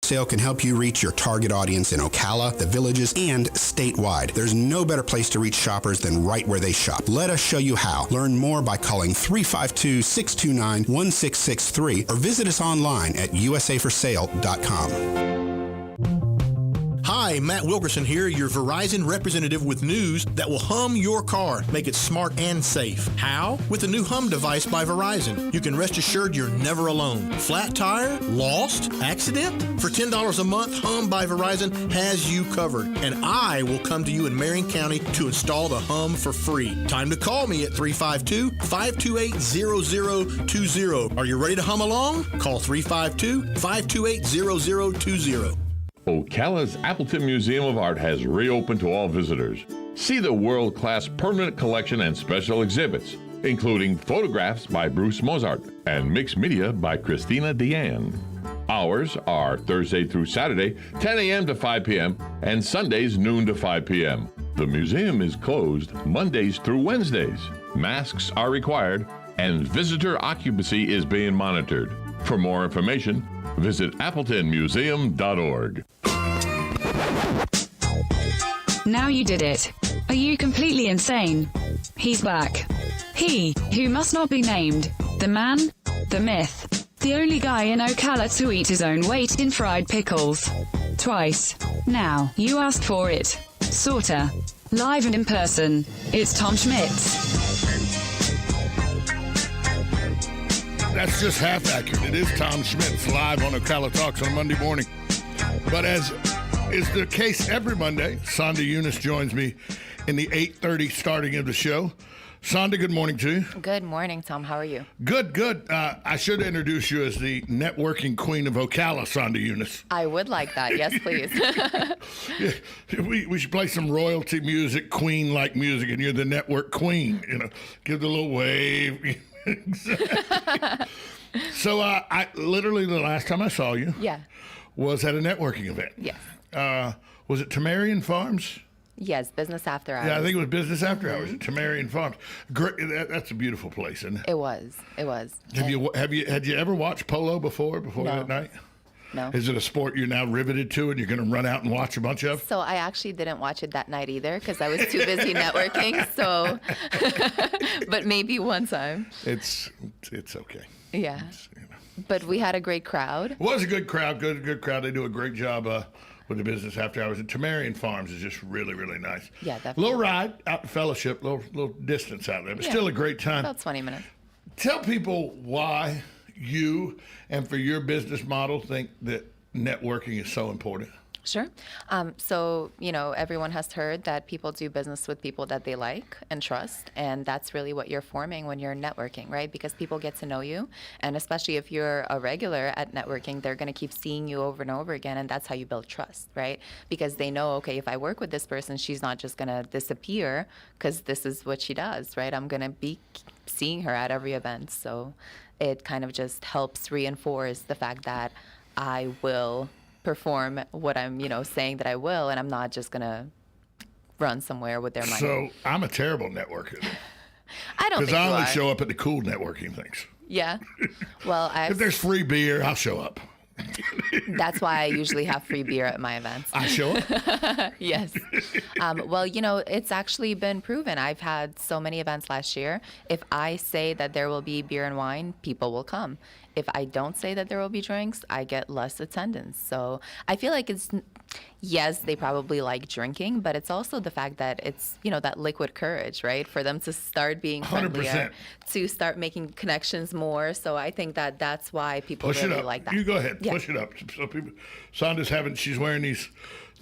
Sale can help you reach your target audience in Ocala, the Villages, and statewide. There's no better place to reach shoppers than right where they shop. Let us show you how. Learn more by calling 352-629-1663 or visit us online at usaforsale.com. Hi, Matt Wilkerson here, your Verizon representative with news that will hum your car, make it smart and safe. How? With the new Hum device by Verizon. You can rest assured you're never alone. Flat tire? Lost? Accident? For $10 a month, Hum by Verizon has you covered. And I will come to you in Marion County to install the Hum for free. Time to call me at 352-528-0020. Are you ready to hum along? Call 352-528-0020. Ocala's Appleton Museum of Art has reopened to all visitors. See the world-class permanent collection and special exhibits, including photographs by Bruce Mozart and mixed media by Christina Deanne. Hours are Thursday through Saturday, 10 a.m. to 5 p.m., and Sundays, noon to 5 p.m. The museum is closed Mondays through Wednesdays. Masks are required, and visitor occupancy is being monitored. For more information, visit appletonmuseum.org. Now you did it. Are you completely insane? He's back. He, who must not be named. The man, the myth. The only guy in Ocala to eat his own weight in fried pickles. Twice. Now, you asked for it. Sorta. Live and in person. It's Tom Schmitz. That's just half accurate. It is Tom Schmitz live on Ocala Talks on a Monday morning. But as is the case every Monday, Sonda Eunice joins me in the 8:30 starting of the show. Sonda, good morning to you. Good morning, Tom. How are you? Good, good. I should introduce you as the networking queen of Ocala, Sonda Eunice. I would like that. Yes, please. Yeah, we should play some royalty music, queen-like music, and you're the network queen. You know, give the little wave. Exactly. So I literally the last time I saw you was at a networking event. Yes. Was it Tamarian Farms? Yes, Business After Hours. Yeah, I think it was Business After Hours at Tamarian Farms. Great, that's a beautiful place, isn't it? It was. Had you ever watched polo before No. that night? No. Is it a sport you're now riveted to and you're going to run out and watch a bunch of? So I actually didn't watch it that night either because I was too busy networking. So, but maybe one time. It's okay. Yeah. You know. But we had a great crowd. It was a good crowd. Good crowd. They do a great job with the Business After Hours. And Tamarian Farms is just really, really nice. Yeah, definitely. Little ride out to Fellowship, little distance out there, but still a great time. About 20 minutes. Tell people why you and for your business model think that networking is so important. Sure. So, everyone has heard that people do business with people that they like and trust. And that's really what you're forming when you're networking, right? Because people get to know you. And especially if you're a regular at networking, they're going to keep seeing you over and over again. And that's how you build trust, right? Because they know, okay, if I work with this person, she's not just going to disappear because this is what she does, right? I'm going to be seeing her at every event. So it kind of just helps reinforce the fact that I will perform what I'm, saying that I will, and I'm not just gonna run somewhere with their money. So I'm a terrible networker. I don't think because I only are. show up at the cool networking things. Yeah. Well, if there's free beer, I'll show up. That's why I usually have free beer at my events. I show up? Yes. Well, it's actually been proven. I've had so many events last year. If I say that there will be beer and wine, people will come. If I don't say that there will be drinks, I get less attendance. So I feel like yes, they probably like drinking, but it's also the fact that it's, that liquid courage, right? For them to start being friendlier, 100%. To start making connections more. So I think that that's why people really like that. You go ahead, push it up. So people, Sonda's she's wearing these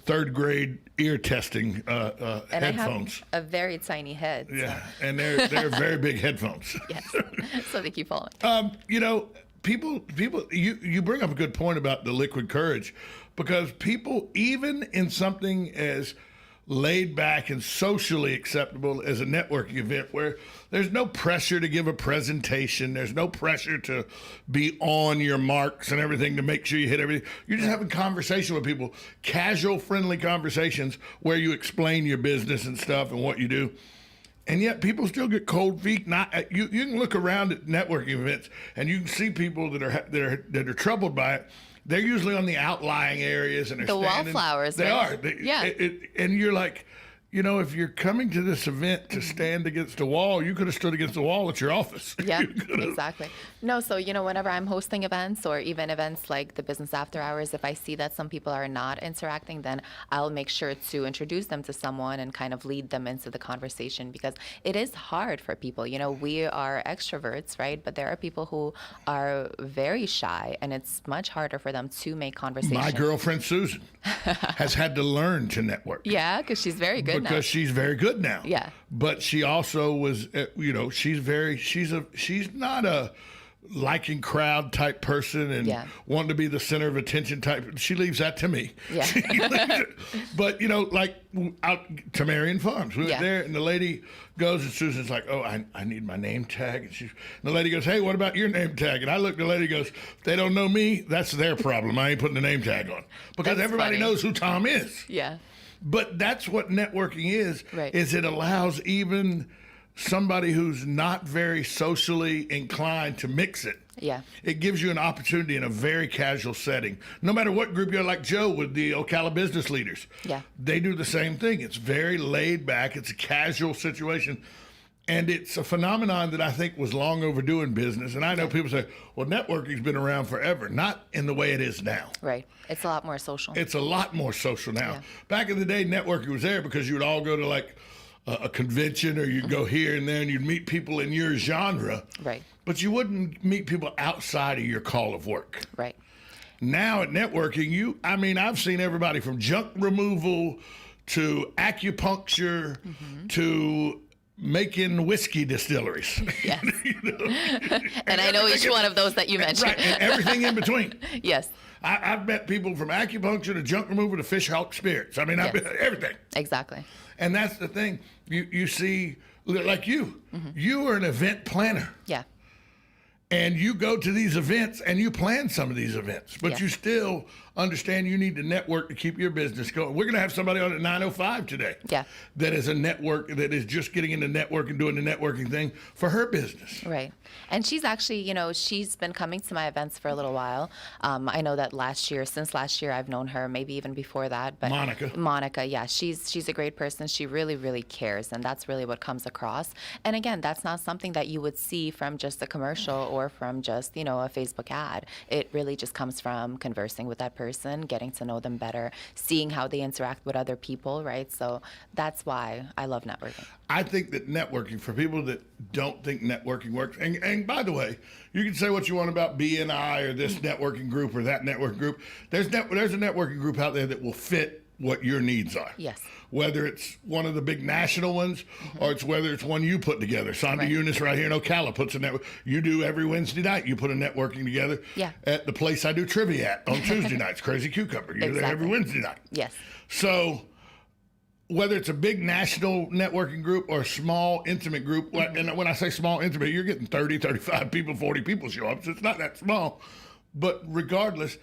third grade ear testing and headphones. I have a very tiny head. Yeah, and they're very big headphones. Yes, so they keep falling. People, you bring up a good point about the liquid courage, because people, even in something as laid back and socially acceptable as a networking event where there's no pressure to give a presentation, there's no pressure to be on your marks and everything to make sure you hit everything. You're just having conversation with people, casual, friendly conversations where you explain your business and stuff and what you do. And yet people still get cold feet. You can look around at networking events and you can see people that are troubled by it. they're usually on the outlying areas, and they're The standing, wallflowers, They right? are. Yeah. And you're like, you know, if you're coming to this event to stand against a wall, you could have stood against the wall at your office. Yeah, You could have- exactly. No, so, whenever I'm hosting events or even events like the business after hours, if I see that some people are not interacting, then I'll make sure to introduce them to someone and kind of lead them into the conversation, because it is hard for people. We are extroverts, right? But there are people who are very shy, and it's much harder for them to make conversation. My girlfriend Susan has had to learn to network. Yeah, because she's very good now. Because she's very good now. Yeah. But she also was, she's not a liking crowd type person and Yeah. wanting to be the center of attention type. She leaves that to me. Yeah. She leaves it. But, like out to Marion Farms, we went Yeah. there and the lady goes and Susan's like, oh, I need my name tag. And the lady goes, hey, what about your name tag? And I look, the lady goes, they don't know me. That's their problem. I ain't putting the name tag on. Because That's everybody funny. knows who Tom is. Yeah. But that's what networking is. Right. Is it allows even somebody who's not very socially inclined to mix it. Yeah. It gives you an opportunity in a very casual setting. No matter what group you're, like Joe with the Ocala business leaders. Yeah. They do the same thing. It's very laid back. It's a casual situation. And it's a phenomenon that I think was long overdue in business. And I know people say, well, networking's been around forever. Not in the way it is now. Right. It's a lot more social. It's a lot more social now. Yeah. Back in the day, networking was there because you would all go to like a convention, or you'd go here and there and you'd meet people in your genre. Right. But you wouldn't meet people outside of your call of work. Right. Now at networking, I've seen everybody from junk removal to acupuncture to making whiskey distilleries. Yes. And I know each one of those that you mentioned. Right, and everything in between. Yes. I've met people from acupuncture to junk removal to fish hawk spirits. I've Yes. everything. Exactly. And that's the thing. You see, like you are an event planner. Yeah. And you go to these events and you plan some of these events, but Yeah. you still understand you need to network to keep your business going. We're going to have somebody on at 9:05 today. Yeah. That is a network that is just getting into network and doing the networking thing for her business. Right. And she's actually, she's been coming to my events for a little while. I know that since last year, I've known her, maybe even before that. But Monica, yeah, she's a great person. She really, really cares. And that's really what comes across. And again, that's not something that you would see from just a commercial or from just, a Facebook ad. It really just comes from conversing with that person, getting to know them better, seeing how they interact with other people, right? So that's why I love networking. I think that networking, for people that don't think networking works, and by the way, you can say what you want about BNI or this networking group or that networking group. There's a networking group out there that will fit what your needs are. Yes. Whether it's one of the big national ones or whether it's one you put together. Sonda Eunice right here in Ocala puts a network. You do every Wednesday night. You put a networking together at the place I do trivia at on Tuesday nights, Crazy Cucumber. You're there every Wednesday night. Yes. So whether it's a big national networking group or a small, intimate group, and when I say small, intimate, you're getting 30, 35 people, 40 people show up, so it's not that small. But regardless,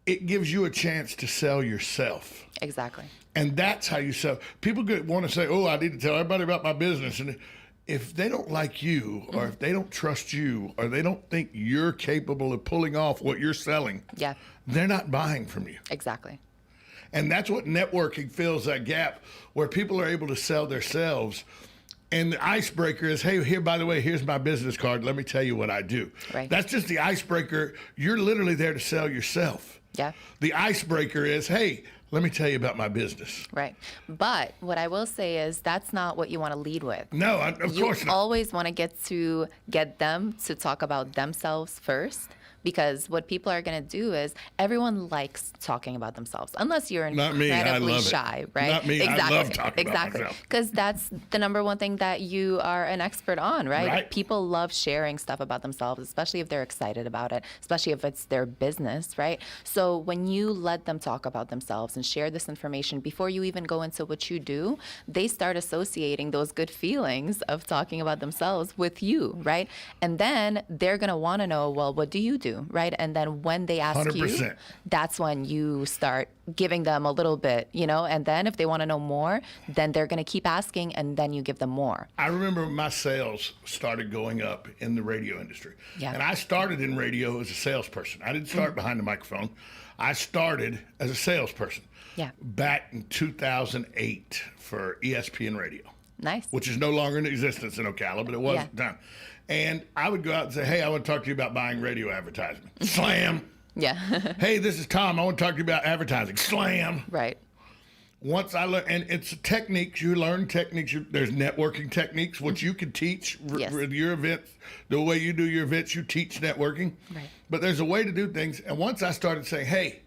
it gives you a chance to sell yourself. Exactly. And that's how you sell. People want to say, oh, I need to tell everybody about my business. And if they don't like you, or if they don't trust you, or they don't think you're capable of pulling off what you're selling, they're not buying from you. Exactly. And that's what networking fills that gap, where people are able to sell themselves. And the icebreaker is, hey, here, by the way, here's my business card. Let me tell you what I do. Right. That's just the icebreaker. You're literally there to sell yourself. Yeah. The icebreaker is, hey, let me tell you about my business. Right. But what I will say is that's not what you want to lead with. No, of course not. You always want to get them to talk about themselves first. Because what people are going to do is everyone likes talking about themselves, unless you're incredibly shy, right? Not me. Exactly. I love talking about myself. Because that's the number one thing that you are an expert on, right? People love sharing stuff about themselves, especially if they're excited about it, especially if it's their business, right? So when you let them talk about themselves and share this information before you even go into what you do, they start associating those good feelings of talking about themselves with you, right? And then they're going to want to know, well, what do you do? Right? And then when they ask 100%. you, that's when you start giving them a little bit, and then if they want to know more, then they're going to keep asking, and then you give them more. I remember my sales started going up in the radio industry. Yeah. And I started in radio as a salesperson. I didn't start behind the microphone. I started as a salesperson back in 2008 for ESPN Radio. Nice. Which is no longer in existence in Ocala, but it was at the time. And I would go out and say, hey, I want to talk to you about buying radio advertisement. Slam. Yeah. Hey, this is Tom. I want to talk to you about advertising. Slam. Right. Once I learned, and it's techniques, you learn techniques. There's networking techniques, which you can teach with your events. The way you do your events, you teach networking. Right. But there's a way to do things. And once I started saying, hey,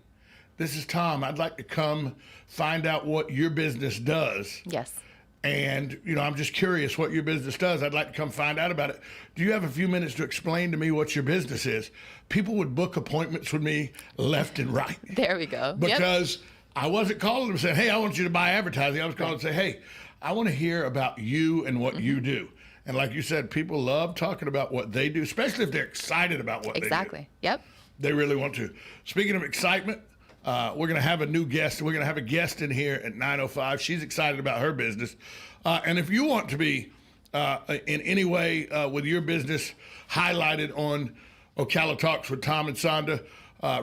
this is Tom. I'd like to come find out what your business does. Yes. And, I'm just curious what your business does. I'd like to come find out about it. Do you have a few minutes to explain to me what your business is? People would book appointments with me left and right. There we go. Because I wasn't calling them saying, hey, I want you to buy advertising. I was calling and say, hey, I want to hear about you and what you do. And like you said, people love talking about what they do, especially if they're excited about what they do. Exactly. Yep. They really want to. Speaking of excitement, we're going to have a new guest. We're going to have a guest in here at 9:05. She's excited about her business. And if you want to be in any way with your business highlighted on Ocala Talks with Tom and Sonda,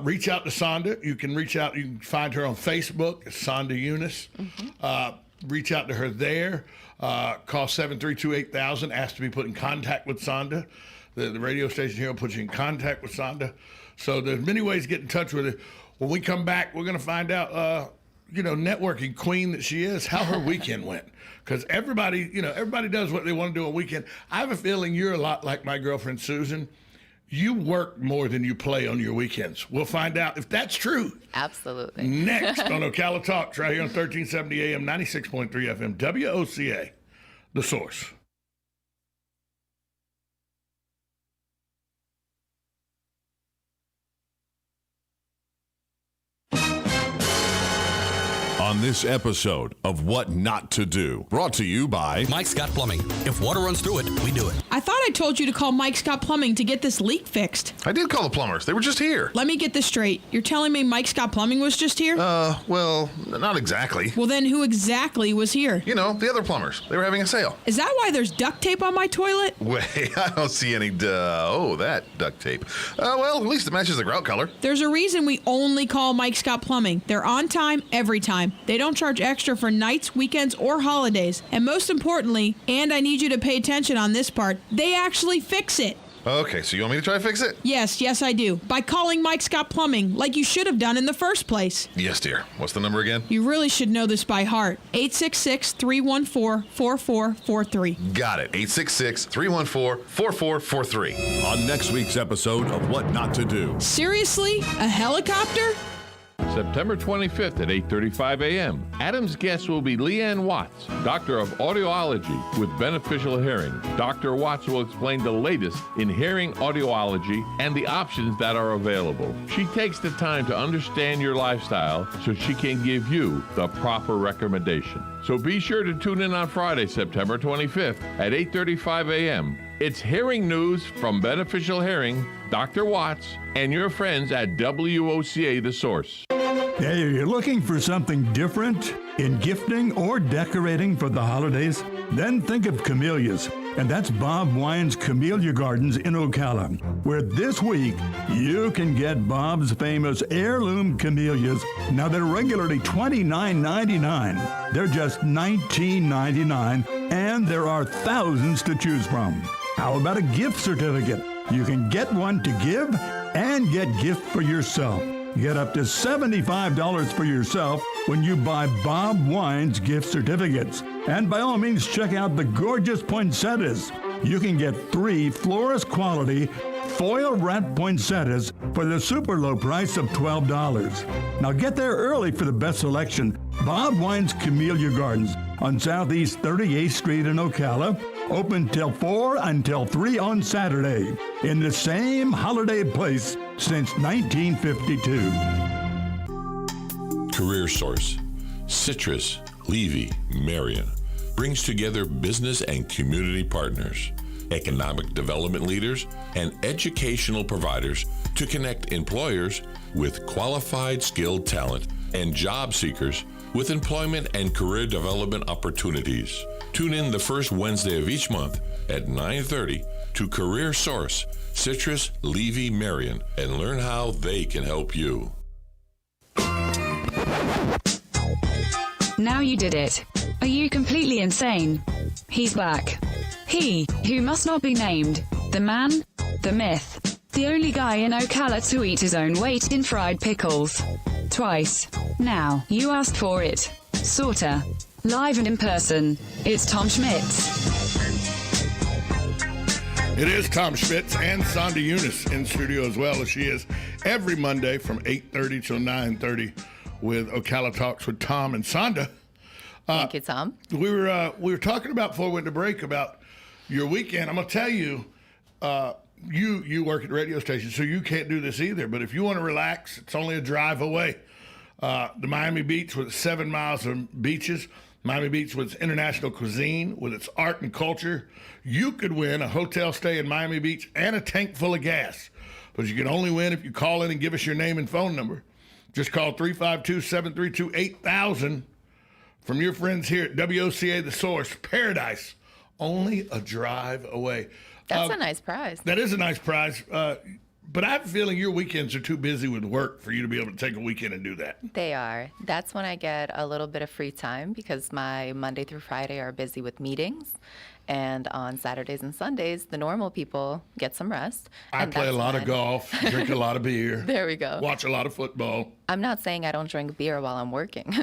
reach out to Sonda. You can reach out. You can find her on Facebook. It's Sonda Eunice. Reach out to her there. Call 732-8000. Ask to be put in contact with Sonda. The radio station here will put you in contact with Sonda. So there's many ways to get in touch with her. When we come back, we're going to find out, networking queen that she is, how her weekend went. Because everybody does what they want to do on weekend. I have a feeling you're a lot like my girlfriend, Susan. You work more than you play on your weekends. We'll find out if that's true. Absolutely. Next on Ocala Talks, right here on 1370 AM, 96.3 FM, WOCA, The Source. On this episode of What Not to Do, brought to you by Mike Scott Plumbing. If water runs through it, we do it. I thought I told you to call Mike Scott Plumbing to get this leak fixed. I did call the plumbers. They were just here. Let me get this straight. You're telling me Mike Scott Plumbing was just here? Well, not exactly. Well, then who exactly was here? The other plumbers. They were having a sale. Is that why there's duct tape on my toilet? Wait, I don't see any that duct tape. Well, at least it matches the grout color. There's a reason we only call Mike Scott Plumbing. They're on time, every time. They don't charge extra for nights, weekends, or holidays. And most importantly, and I need you to pay attention on this part, they actually fix it. Okay, so you want me to try to fix it? Yes, I do. By calling Mike Scott Plumbing, like you should have done in the first place. Yes, dear. What's the number again? You really should know this by heart. 866-314-4443. Got it. 866-314-4443. On next week's episode of What Not to Do. Seriously? A helicopter? September 25th at 8:35 a.m. Adam's guest will be Leanne Watts, Doctor of Audiology with Beneficial Hearing. Dr. Watts will explain the latest in hearing audiology and the options that are available. She takes the time to understand your lifestyle so she can give you the proper recommendation. So be sure to tune in on Friday, September 25th at 8:35 a.m. It's hearing news from Beneficial Hearing, Dr. Watts, and your friends at WOCA The Source. Hey, are you looking for something different in gifting or decorating for the holidays? Then think of camellias. And that's Bob Wine's Camellia Gardens in Ocala, where this week you can get Bob's famous heirloom camellias. Now they're regularly $29.99. They're just $19.99, and there are thousands to choose from. How about a gift certificate? You can get one to give and get gift for yourself. Get up to $75 for yourself when you buy Bob Wine's gift certificates. And by all means, check out the gorgeous poinsettias. You can get 3 florist quality foil wrapped poinsettias for the super low price of $12. Now get there early for the best selection. Bob Wine's Camellia Gardens on Southeast 38th Street in Ocala. Open till 4 until 3 on Saturday. In the same holiday place since 1952. Career Source. Citrus, Levy, Marion brings together business and community partners, economic development leaders, and educational providers to connect employers with qualified skilled talent and job seekers with employment and career development opportunities. Tune in the first Wednesday of each month at 9:30 to Career Source, Citrus, Levy, Marion, and learn how they can help you. Now you did it. Are you completely insane? He's back. He, who must not be named. The man, the myth. The only guy in Ocala to eat his own weight in fried pickles. Twice. Now, you asked for it. Sorta. Live and in person. It's Tom Schmitz. It is Tom Schmitz and Sonda Eunice in studio as well, as she is every Monday from 8:30 till 9:30 with Ocala Talks with Tom and Sonda. Thank you, Tom. We were talking about before we went to break about your weekend. I'm gonna tell you, you work at a radio station, so you can't do this either. But if you want to relax, it's only a drive away. The Miami Beach with 7 miles of beaches, Miami Beach with its international cuisine, with its art and culture. You could win a hotel stay in Miami Beach and a tank full of gas. But you can only win if you call in and give us your name and phone number. Just call 352-732-8000 from your friends here at WOCA The Source. Paradise, only a drive away. That's a nice prize. That is a nice prize. But I have a feeling your weekends are too busy with work for you to be able to take a weekend and do that. They are. That's when I get a little bit of free time because my Monday through Friday are busy with meetings. And on Saturdays and Sundays, the normal people get some rest. I play a lot of golf, drink a lot of beer. There we go. Watch a lot of football. I'm not saying I don't drink beer while I'm working,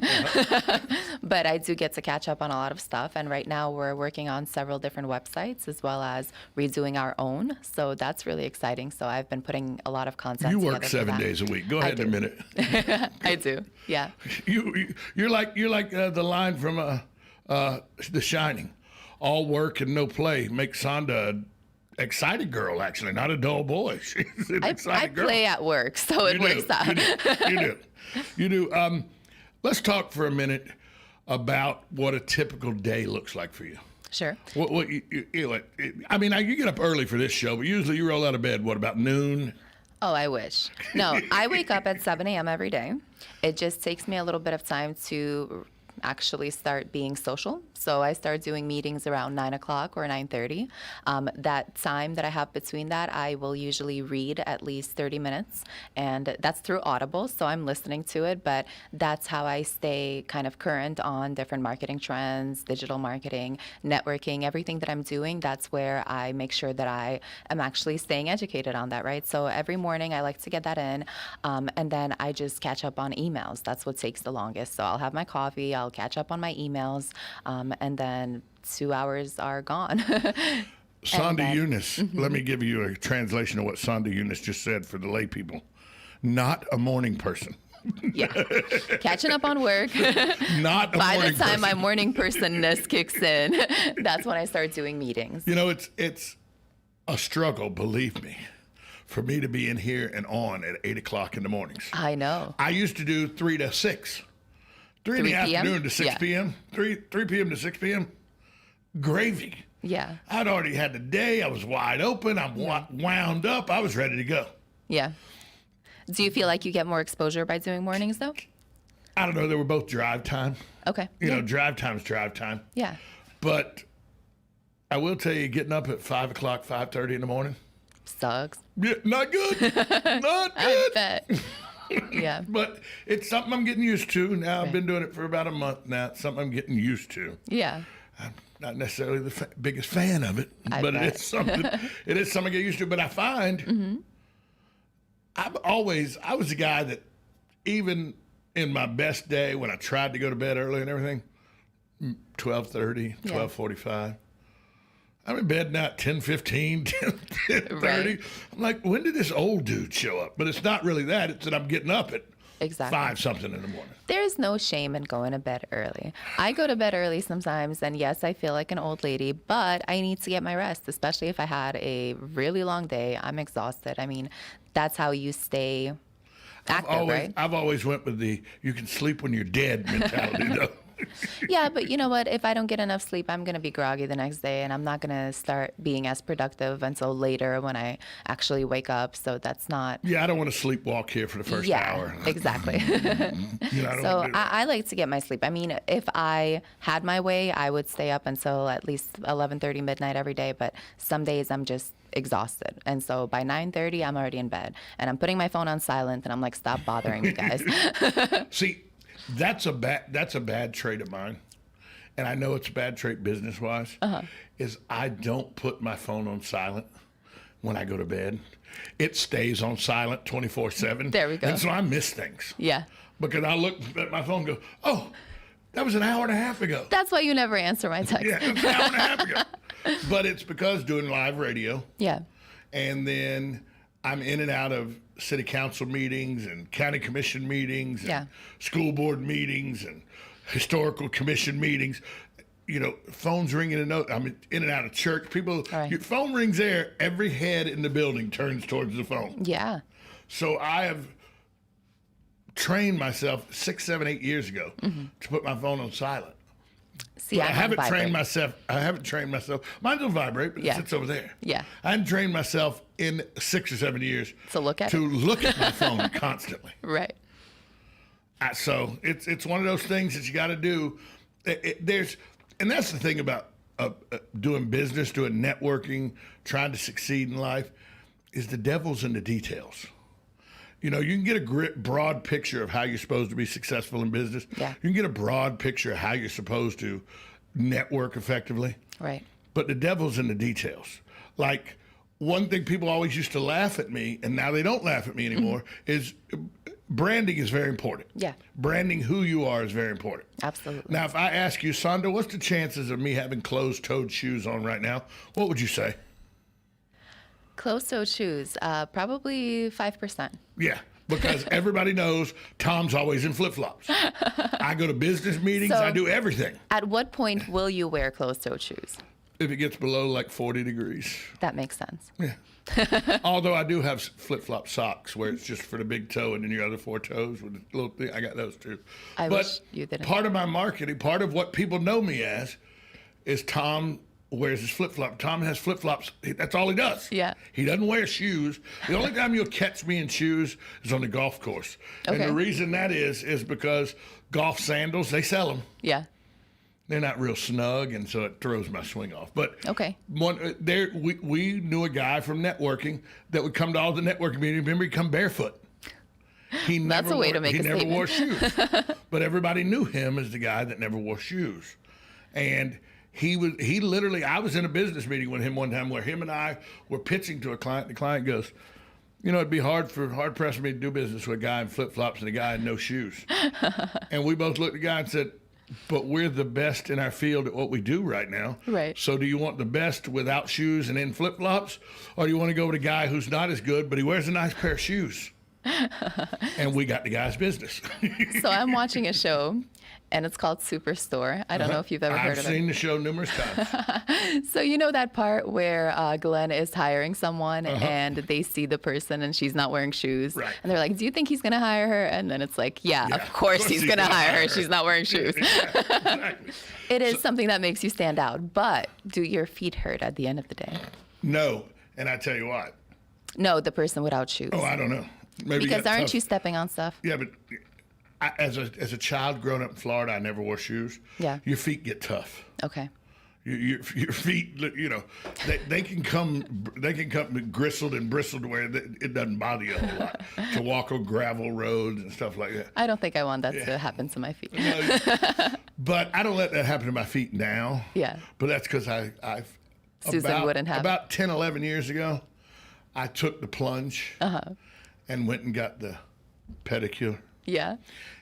but I do get to catch up on a lot of stuff. And right now we're working on several different websites as well as redoing our own. So that's really exciting. So I've been putting a lot of content You together work for 7 that. days a week. Go ahead in a minute. I do. Yeah. You're like the line from The Shining. All work and no play makes Sonda an excited girl, actually, not a dull boy. She's an excited girl. I play at work, so it works out. You do. Let's talk for a minute about what a typical day looks like for you. Sure. What you get up early for this show, but usually you roll out of bed, about noon? Oh, I wish. No, I wake up at 7 a.m. every day. It just takes me a little bit of time to actually start being social. So I start doing meetings around 9 o'clock or 9:30. That time that I have between that, I will usually read at least 30 minutes. And that's through Audible, so I'm listening to it. But that's how I stay kind of current on different marketing trends, digital marketing, networking, everything that I'm doing. That's where I make sure that I am actually staying educated on that, right? So every morning I like to get that in. And then I just catch up on emails. That's what takes the longest. So I'll have my coffee, I'll catch up on my emails, and then 2 hours are gone. Sonda Eunice, let me give you a translation of what Sonda Eunice just said for the lay people. Not a morning person. Yeah, catching up on work. Not a By morning the time person. my morning personness kicks in, that's when I start doing meetings. You know, it's a struggle, believe me, for me to be in here and on at 8 o'clock in the mornings. I know. I used to do 3 to 6. 3 in the 3 p.m.? afternoon to 6 Yeah. p.m. 3 p.m. to 6 p.m. Gravy. Yeah. I'd already had the day. I was wide open. I'm wound up. I was ready to go. Yeah. Do you feel like you get more exposure by doing mornings, though? I don't know. They were both drive time. Okay. You know, drive time's drive time. Yeah. But I will tell you, getting up at 5 o'clock, 5:30 in the morning. Sucks. Yeah, not good. Not good. I bet. Yeah. But it's something I'm getting used to now. I've been doing it for about a month now. It's something I'm getting used to. Yeah. I'm not necessarily the biggest fan of it, I but bet. it is something. It is something I get used to. But I find I was the guy that even in my best day when I tried to go to bed early and everything, 12:30, 12:45. I'm in bed now at 10:15, 10:30. Right. I'm like, when did this old dude show up? But it's not really that. It's that I'm getting up at Exactly. 5-something in the morning. There's no shame in going to bed early. I go to bed early sometimes, and yes, I feel like an old lady, but I need to get my rest, especially if I had a really long day. I'm exhausted. I mean, that's how you stay active, right? I've always went with the you can sleep when you're dead mentality, though. Yeah, but you know what? If I don't get enough sleep, I'm going to be groggy the next day, and I'm not going to start being as productive until later when I actually wake up. So that's not. Yeah, I don't want to sleepwalk here for the first hour. Exactly. So I like to get my sleep. I mean, if I had my way, I would stay up until at least 11:30 midnight every day. But some days I'm just exhausted, and so by 9:30 I'm already in bed, and I'm putting my phone on silent, and I'm like, stop bothering me, guys. See, That's a bad trait of mine, and I know it's a bad trait business wise. Is I don't put my phone on silent when I go to bed. It stays on silent 24/7. There we go. And so I miss things. Yeah. Because I look at my phone and go, oh, that was an hour and a half ago. That's why you never answer my text. Yeah, it was an hour and a half ago. But it's because doing live radio. Yeah. And then I'm in and out of city council meetings and county commission meetings and school board meetings and historical commission meetings. You know, phones ringing and I'm in and out of church. People, your phone rings there. Every head in the building turns towards the phone. Yeah. So I have trained myself 6, 7, 8 years ago to put my phone on silent. See, I haven't trained myself. Mine's on vibrate, but it sits over there. Yeah. I haven't trained myself in 6 or 7 years to look at my phone constantly. Right. So it's one of those things that you got to do. And that's the thing about doing business, doing networking, trying to succeed in life, is the devil's in the details. You know, you can get a broad picture of how you're supposed to be successful in business. Yeah. You can get a broad picture of how you're supposed to network effectively. Right. But the devil's in the details. Like, one thing people always used to laugh at me, and now they don't laugh at me anymore, is branding is very important. Yeah. Branding who you are is very important. Absolutely. Now, if I ask you, Sonda, what's the chances of me having closed-toed shoes on right now? What would you say? Closed-toed shoes, probably 5%. Yeah, because everybody knows Tom's always in flip-flops. I go to business meetings. I do everything. At what point will you wear closed-toed shoes? If it gets below like 40 degrees. That makes sense. Yeah. Although I do have flip-flop socks where it's just for the big toe and then your other 4 toes with the little thing. I got those too. I wish you didn't. Part of my marketing, part of what people know me as, is Tom wears his flip-flop. Tom has flip-flops. That's all he does. Yeah. He doesn't wear shoes. The only time you'll catch me in shoes is on the golf course. Okay. And the reason that is because golf sandals, they sell them. Yeah. They're not real snug, and so it throws my swing off. But we knew a guy from networking that would come to all the networking meetings. Remember, he'd come barefoot. That's a way to make a statement. He never wore shoes. But everybody knew him as the guy that never wore shoes. And he literally, I was in a business meeting with him one time where him and I were pitching to a client. The client goes, you know, it'd be hard pressed for me to do business with a guy in flip-flops and a guy in no shoes. And we both looked at the guy and said, but we're the best in our field at what we do right now. Right. So do you want the best without shoes and in flip-flops? Or do you want to go with a guy who's not as good, but he wears a nice pair of shoes? And we got the guy's business. So I'm watching a show, and it's called Superstore. I don't know if you've ever heard of it. I've seen the show numerous times. So you know that part where Glenn is hiring someone and they see the person and she's not wearing shoes. Right. And they're like, do you think he's going to hire her? And then it's like, yeah, of course he's going to hire her. She's not wearing shoes. Exactly. It is something that makes you stand out. But do your feet hurt at the end of the day? No. And I tell you what. No, the person without shoes. Oh, I don't know. Maybe because aren't you stepping on stuff? Yeah, but as a child growing up in Florida, I never wore shoes. Yeah. Your feet get tough. Okay. Your feet, you know, they can come gristled and bristled where it doesn't bother you a whole lot to walk on gravel roads and stuff like that. I don't think I want that to happen to my feet. No, but I don't let that happen to my feet now. Yeah. But that's because Susan wouldn't have. About 10, 11 years ago, I took the plunge and went and got the pedicure. Yeah.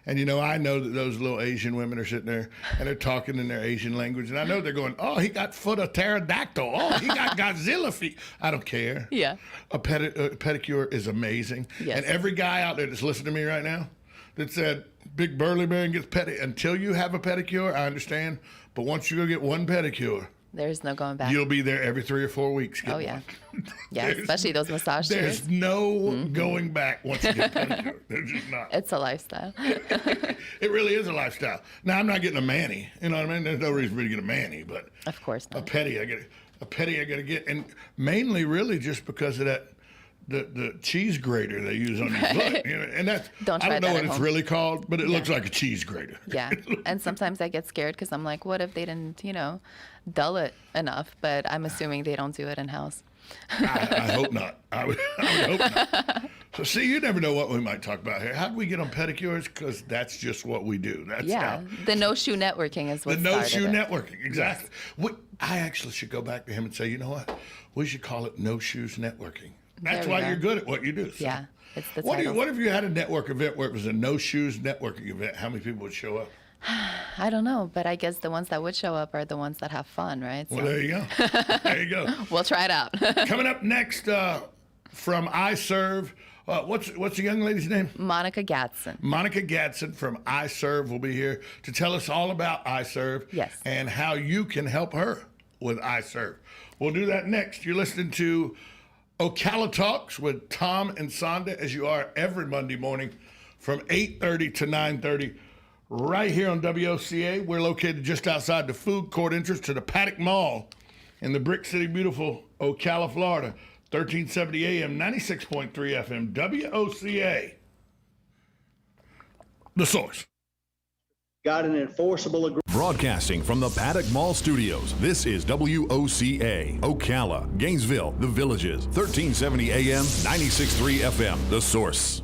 And, you know, I know that those little Asian women are sitting there and they're talking in their Asian language. And I know they're going, oh, he got foot of pterodactyl. Oh, he got Godzilla feet. I don't care. Yeah. A pedicure is amazing. Yes. And every guy out there that's listening to me right now that said, big burly man gets pedicure. Until you have a pedicure, I understand. But once you go get one pedicure, there's no going back. You'll be there every 3 or 4 weeks. Oh, yeah. Yeah, especially those massage chairs. There's no going back once you get a pedicure. There's just not. It's a lifestyle. It really is a lifestyle. Now, I'm not getting a mani. You know what I mean? There's no reason for me to get a mani, but of course not. A pedi I got to get. And mainly really just because of that, the cheese grater they use on your foot. You know, and that's, I don't know what it's really called, but it looks like a cheese grater. Yeah. And sometimes I get scared because I'm like, what if they didn't, dull it enough? But I'm assuming they don't do it in-house. I hope not. I would hope not. So, see, you never know what we might talk about here. How do we get on pedicures? Because that's just what we do. That's Yeah, the no-shoe networking is what the started no-shoe it. networking, exactly. I actually should go back to him and say, you know what? We should call it No Shoes Networking. That's why you're good at what you do. So. Yeah, it's the What title. if you had a network event where it was a No Shoes Networking event? How many people would show up? I don't know, but I guess the ones that would show up are the ones that have fun, right? Well, there you go. There you go. We'll try it out. Coming up next from iServe, what's the young lady's name? Monica Gadsden. Monica Gadsden from iServe will be here to tell us all about iServe. Yes. And how you can help her with iServe. We'll do that next. You're listening to Ocala Talks with Tom and Sonda, as you are every Monday morning from 8:30 to 9:30 right here on WOCA. We're located just outside the food court entrance to the Paddock Mall in the Brick City, beautiful Ocala, Florida. 1370 AM, 96.3 FM, WOCA. The Source. Got an enforceable agreement. Broadcasting from the Paddock Mall Studios, this is WOCA, Ocala, Gainesville, The Villages, 1370 AM, 96.3 FM, The Source.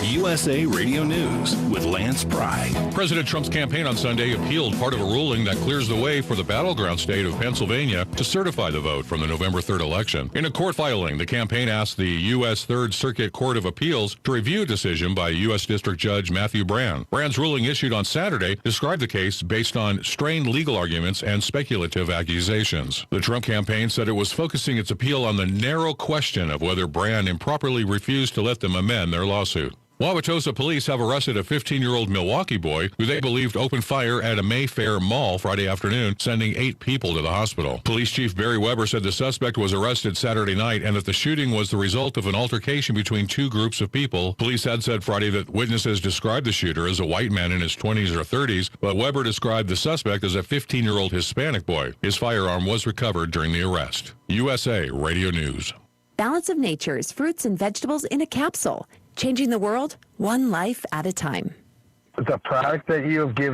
USA Radio News with Lance Pry. President Trump's campaign on Sunday appealed part of a ruling that clears the way for the battleground state of Pennsylvania to certify the vote from the November 3rd election. In a court filing, the campaign asked the U.S. Third Circuit Court of Appeals to review a decision by U.S. District Judge Matthew Brand. Brand's ruling issued on Saturday described the case based on strained legal arguments and speculative accusations. The Trump campaign said it was focusing its appeal on the narrow question of whether Brand improperly refused to let them amend their lawsuit. Wauwatosa police have arrested a 15-year-old Milwaukee boy who they believed opened fire at a Mayfair mall Friday afternoon, sending 8 people to the hospital. Police Chief Barry Weber said the suspect was arrested Saturday night and that the shooting was the result of an altercation between 2 groups of people. Police had said Friday that witnesses described the shooter as a white man in his 20s or 30s, but Weber described the suspect as a 15-year-old Hispanic boy. His firearm was recovered during the arrest. USA Radio News. Balance of Nature's fruits and vegetables in a capsule. Changing the world, one life at a time. The product that you have given